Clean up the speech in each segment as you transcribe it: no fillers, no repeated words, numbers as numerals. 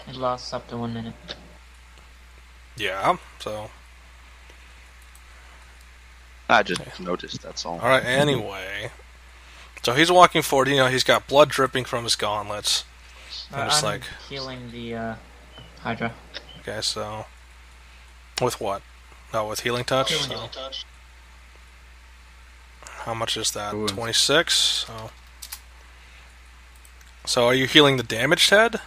It lasts up to 1 minute. Yeah, so... I just noticed, that's all. Alright, anyway... So he's walking forward, he's got blood dripping from his gauntlets. And it's I'm healing the Hydra. Okay, so... With what? Oh, with Healing Touch? Healing Touch. How much is that? Ooh. 26? So are you healing the damaged head?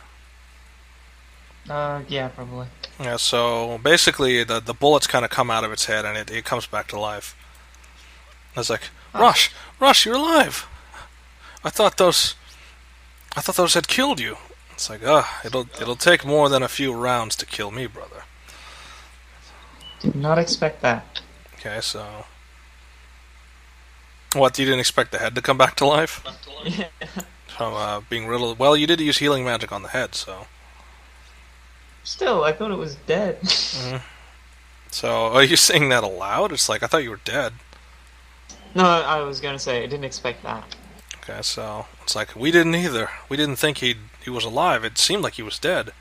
Yeah, probably. Yeah, so basically the bullets kind of come out of its head and it comes back to life. It's like, Rush, you're alive! I thought those had killed you. It's like, it'll take more than a few rounds to kill me, brother. Did not expect that. Okay, so... What, you didn't expect the head to come back to life? Yeah. From being riddled... Well, you did use healing magic on the head, so... Still, I thought it was dead. Mm-hmm. So, are you saying that aloud? It's like, I thought you were dead. No, I was gonna say, I didn't expect that. Okay, so, it's like, we didn't either. We didn't think he was alive. It seemed like he was dead.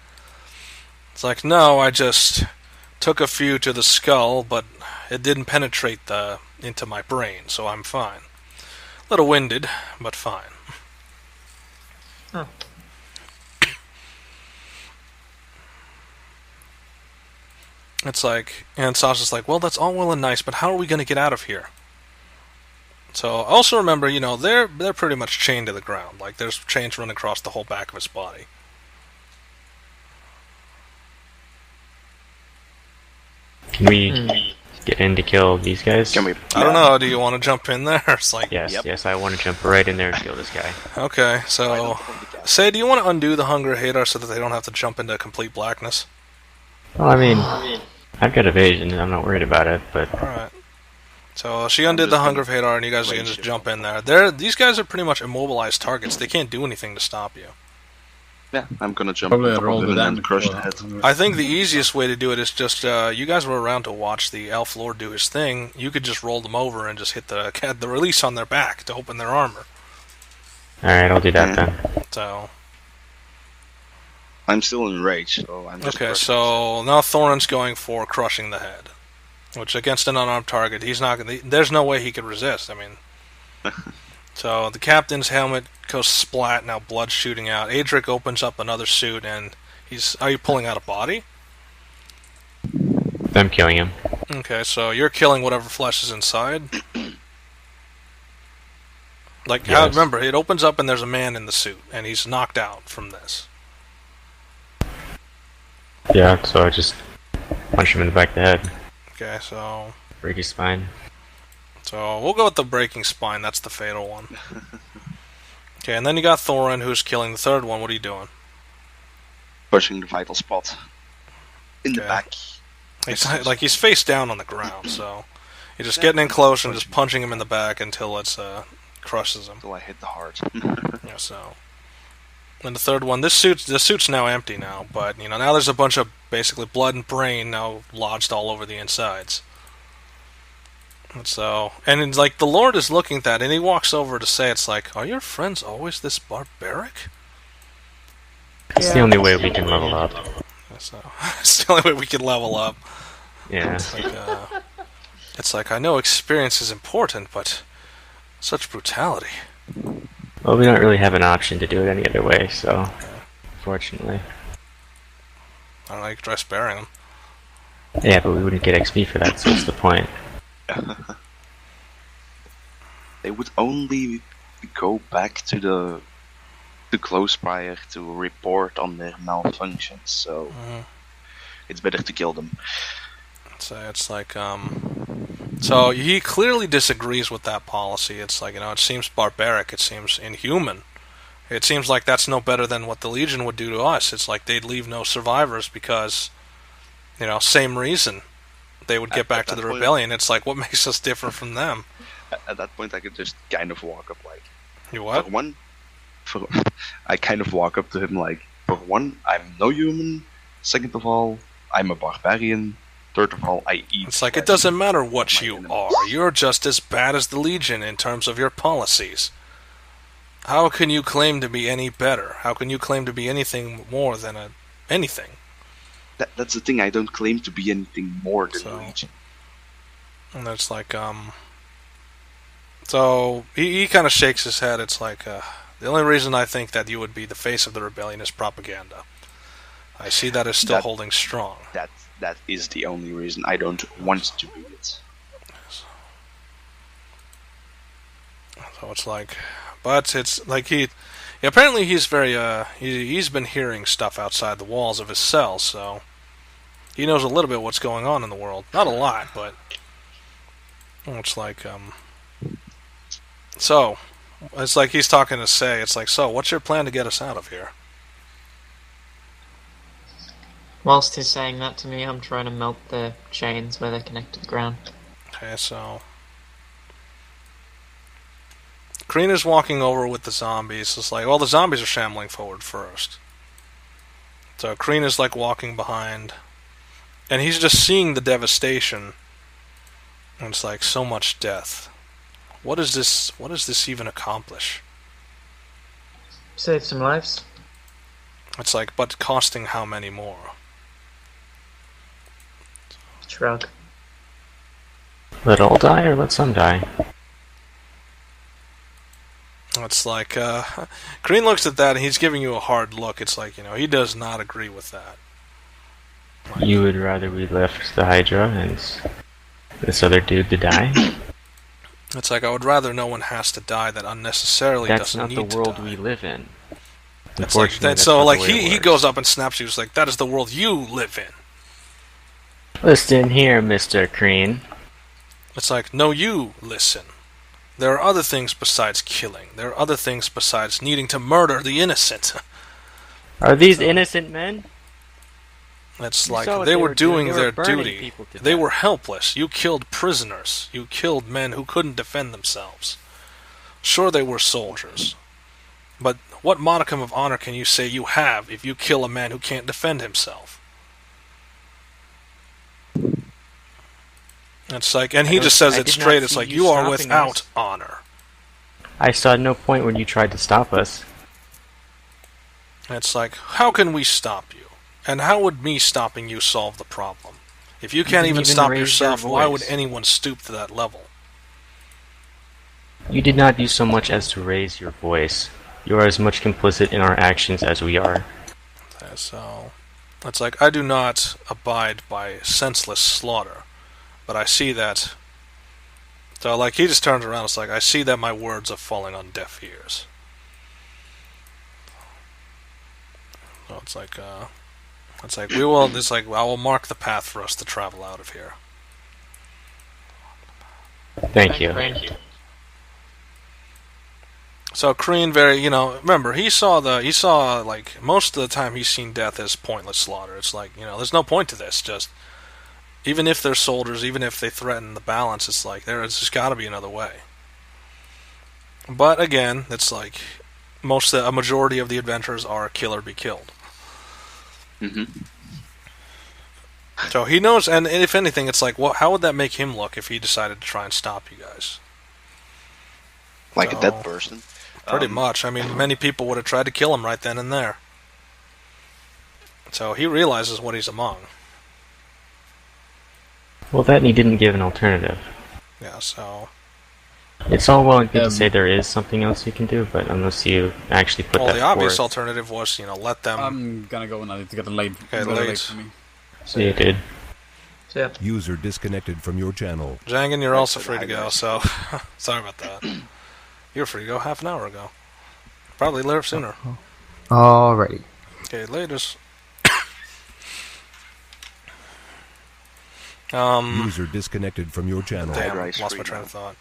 It's like, no, I just took a few to the skull, but it didn't penetrate into my brain, so I'm fine. A little winded, but fine. Huh. It's like, and Sasha's like, well, that's all well and nice, but how are we going to get out of here? So, also remember, they're pretty much chained to the ground. Like, there's chains running across the whole back of his body. Can we get in to kill these guys? Can we? I don't know, do you want to jump in there? It's like, Yes, I want to jump right in there and kill this guy. okay, so, say, do you want to undo the Hunger Hadar so that they don't have to jump into complete blackness? Well, I mean, I've got evasion, and I'm not worried about it, but... Alright. So, she undid the Hunger of Hadar, and you guys can just jump in there. These guys are pretty much immobilized targets. They can't do anything to stop you. Yeah, I'm gonna jump Probably on top roll of the him and damage. crush the head. I think the easiest way to do it is just, you guys were around to watch the Elf Lord do his thing. You could just roll them over and just hit the release on their back to open their armor. Alright, I'll do that then. So... I'm still in rage, so I'm just... Okay, so now Thorin's going for crushing the head. Which, against an unarmed target, he's not gonna... There's no way he could resist, I mean... So, the captain's helmet goes splat, now blood's shooting out. Adrik opens up another suit, and he's... Are you pulling out a body? I'm killing him. Okay, so you're killing whatever flesh is inside? Like, Yes. remember, it opens up and there's a man in the suit, and he's knocked out from this. Yeah, so I just punch him in the back of the head. Okay, so... Break his spine. So, we'll go with the breaking spine, that's the fatal one. Okay, and then you got Thorin, who's killing the third one. What are you doing? pushing the vital spot. In the back. He's face down on the ground, so... You're just getting in close and just punching him in the back until it crushes him. Until I hit the heart. Yeah, so... And the third one, the suit's now empty now, but, now there's a bunch of basically blood and brain now lodged all over the insides. And so, and it's like, the Lord is looking at that, and he walks over to say, it's like, are your friends always this barbaric? It's the only way we can level up. So, it's the only way we can level up. Yeah. It's like, I know experience is important, but such brutality. Well, we don't really have an option to do it any other way, so... Unfortunately. I don't know, you could try sparing them. Yeah, but we wouldn't get XP for that, so what's the point? They would only go back to the close prior to report on their malfunctions, so it's better to kill them. So it's like, so he clearly disagrees with that policy. It's like, it seems barbaric, it seems inhuman. It seems like that's no better than what the Legion would do to us. It's like they'd leave no survivors because, same reason. They would get back to the rebellion. It's like, what makes us different from them? At that point, I could just kind of walk up like... You what? I kind of walk up to him like, for one, I'm no human. Second of all, I'm a barbarian. Third of all, I eat... It's like, it doesn't matter what you are. You're just as bad as the Legion in terms of your policies. How can you claim to be any better? How can you claim to be anything more than a anything. That's the thing. I don't claim to be anything more than the Legion. And it's like, so he kind of shakes his head. It's like, the only reason I think that you would be the face of the rebellion is propaganda. I see that as still holding strong. That is the only reason. I don't want to be it. So it's like, but it's like apparently he's very, he's been hearing stuff outside the walls of his cell, so he knows a little bit what's going on in the world. Not a lot, but it's like, so, it's like he's talking to Say, it's like, so, what's your plan to get us out of here? Whilst he's saying that to me, I'm trying to melt the chains where they're connected to the ground. Okay, so Kreena's walking over with the zombies. It's like, well, the zombies are shambling forward first. So Kreena's like walking behind, and he's just seeing the devastation. And it's like, so much death. What does this even accomplish? Save some lives. It's like, but costing how many more? Shrug. Let all die or let some die? It's like, Kreen looks at that and he's giving you a hard look. It's like, he does not agree with that. Like, you would rather we left the Hydra and this other dude to die? It's like, I would rather no one has to die that unnecessarily doesn't need to die. That's not the world we live in. It's like, so like he goes up and snaps you. It's like, that is the world you live in. Listen here, Mr. Kreen. It's like, no, you listen. There are other things besides killing. There are other things besides needing to murder the innocent. Are these innocent men? It's like, they were doing their duty. They were helpless. You killed prisoners. You killed men who couldn't defend themselves. Sure, they were soldiers. But what modicum of honor can you say you have if you kill a man who can't defend himself? It's like, and he just says it straight. It's like, you are without honor. I saw no point when you tried to stop us. It's like, how can we stop you? And how would me stopping you solve the problem? If you can't even stop yourself, why would anyone stoop to that level? You did not do so much as to raise your voice. You are as much complicit in our actions as we are. So, it's like, I do not abide by senseless slaughter. But I see that. So, like, he just turns around. It's like, I see that my words are falling on deaf ears. So it's like, we will. It's like, I will mark the path for us to travel out of here. Thank you. So Kreen, remember, he saw like, most of the time he's seen death as pointless slaughter. It's like, there's no point to this. Just, even if they're soldiers, even if they threaten the balance, it's like, there's just got to be another way. But again, it's like, a majority of the adventurers are kill or be killed. Mm-hmm. So he knows, and if anything, it's like, well, how would that make him look if he decided to try and stop you guys? Like a dead person? Pretty much. I mean, many people would have tried to kill him right then and there. So he realizes what he's among. Well, that and he didn't give an alternative. Yeah, so... It's all well and good to say there is something else you can do, but unless you actually put that forth... Well, the obvious alternative was, let them... I'm gonna go and I need to get a late. Okay, late. For me. So you did. Yeah. User disconnected from your channel. Jangan, you're also free to go, so... Sorry about that. You were free to go half an hour ago. Probably later sooner. Alrighty. Okay, laters. User disconnected from your channel. Damn, lost my train of thought.